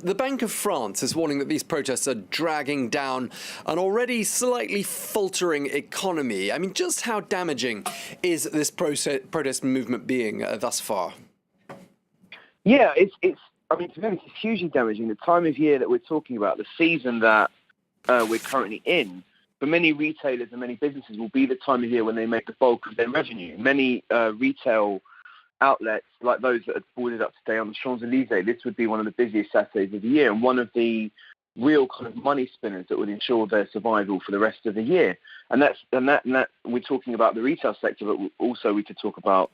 The Bank of France is warning that these protests are dragging down an already slightly faltering economy. I mean, just how damaging is this protest movement being thus far? Yeah, I mean, to be honest, it's hugely damaging. The time of year that we're talking about, the season that we're currently in, for many retailers and many businesses will be the time of year when they make the bulk of their revenue. Many retail outlets, like those that are boarded up today on the Champs-Elysees, this would be one of the busiest Saturdays of the year and one of the real kind of money spinners that would ensure their survival for the rest of the year. And that we're talking about the retail sector, but also we could talk about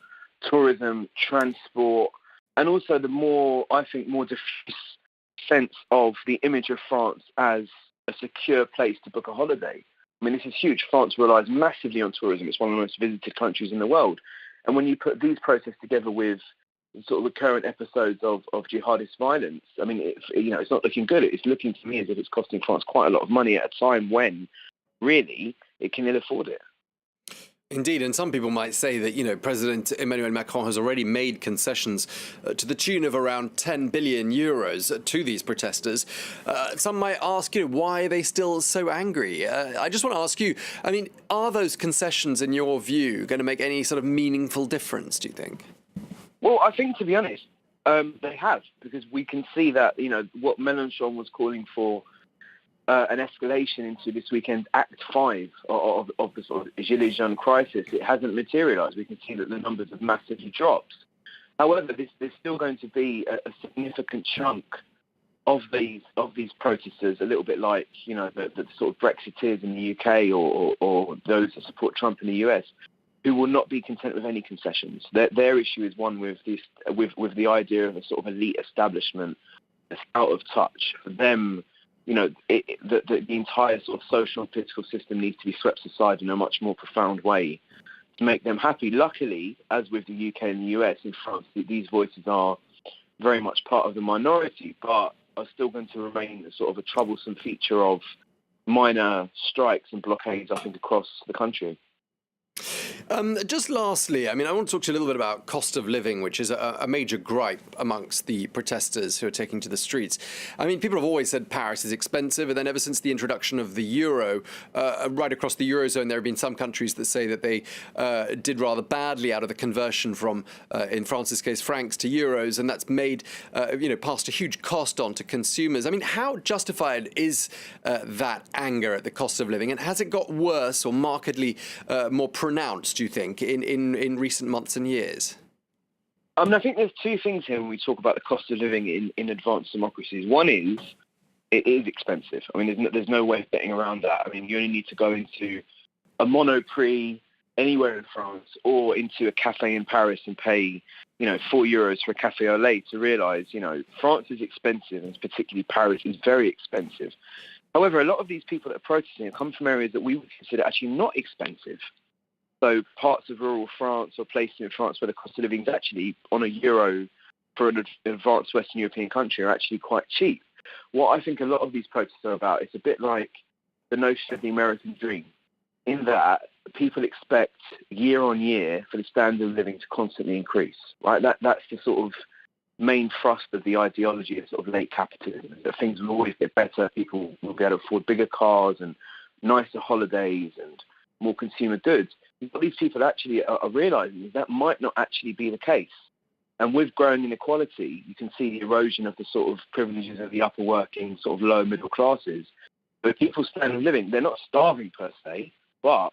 tourism, transport, and also the more diffuse sense of the image of France as a secure place to book a holiday. I mean, this is huge. France relies massively on tourism. It's one of the most visited countries in the world. And when you put these protests together with sort of the current episodes of jihadist violence, I mean, it's not looking good. It's looking to me as if it's costing France quite a lot of money at a time when, really, it can ill afford it. Indeed, and some people might say that, President Emmanuel Macron has already made concessions to the tune of around 10 billion euros to these protesters. Some might ask, why are they still so angry? I just want to ask you, I mean, are those concessions, in your view, going to make any sort of meaningful difference, do you think? Well, I think, to be honest, they have, because we can see that, what Mélenchon was calling for, an escalation into this weekend's Act 5 of the sort of Gilets jaunes crisis, it hasn't materialised. We can see that the numbers have massively dropped. However, there's still going to be a significant chunk of these protesters, a little bit like the sort of Brexiteers in the UK or those that support Trump in the US, who will not be content with any concessions. Their issue is one with the idea of a sort of elite establishment that's out of touch. For them, the entire sort of social and political system needs to be swept aside in a much more profound way to make them happy. Luckily, as with the UK and the US, in France, these voices are very much part of the minority, but are still going to remain sort of a troublesome feature of minor strikes and blockades, I think, across the country. Just lastly, I mean, I want to talk to you a little bit about cost of living, which is a major gripe amongst the protesters who are taking to the streets. I mean, people have always said Paris is expensive, and then ever since the introduction of the euro, right across the eurozone, there have been some countries that say that they did rather badly out of the conversion from, in France's case, francs to euros, and that's made, passed a huge cost on to consumers. I mean, how justified is that anger at the cost of living, and has it got worse or markedly more pronounced, do you think, in recent months and years? I think there's two things here when we talk about the cost of living in advanced democracies. One is, it is expensive. I mean, there's no way of getting around that. I mean, you only need to go into a Monoprix anywhere in France or into a cafe in Paris and pay, €4 for a cafe au lait to realise, France is expensive, and particularly Paris is very expensive. However, a lot of these people that are protesting come from areas that we would consider actually not expensive. So parts of rural France or places in France where the cost of living is actually on a euro for an advanced Western European country are actually quite cheap. What I think a lot of these protests are about is a bit like the notion of the American dream, in that people expect year on year for the standard of living to constantly increase. Right? That's the sort of main thrust of the ideology of sort of late capitalism, that things will always get better, people will be able to afford bigger cars and nicer holidays and more consumer goods. What these people actually are realising is that might not actually be the case. And with growing inequality, you can see the erosion of the sort of privileges of the upper working, sort of lower middle classes. But people's standard of living, they're not starving per se, but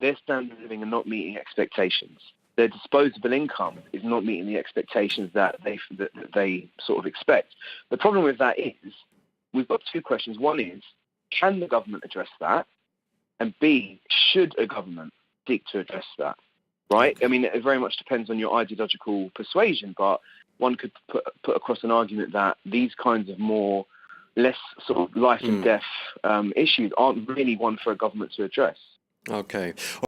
their standard of living are not meeting expectations. Their disposable income is not meeting the expectations that they sort of expect. The problem with that is, we've got two questions. One is, can the government address that? And B, should a government seek to address that? Right? I mean, it very much depends on your ideological persuasion, but one could put across an argument that these kinds of less sort of life and death issues aren't really one for a government to address. Okay.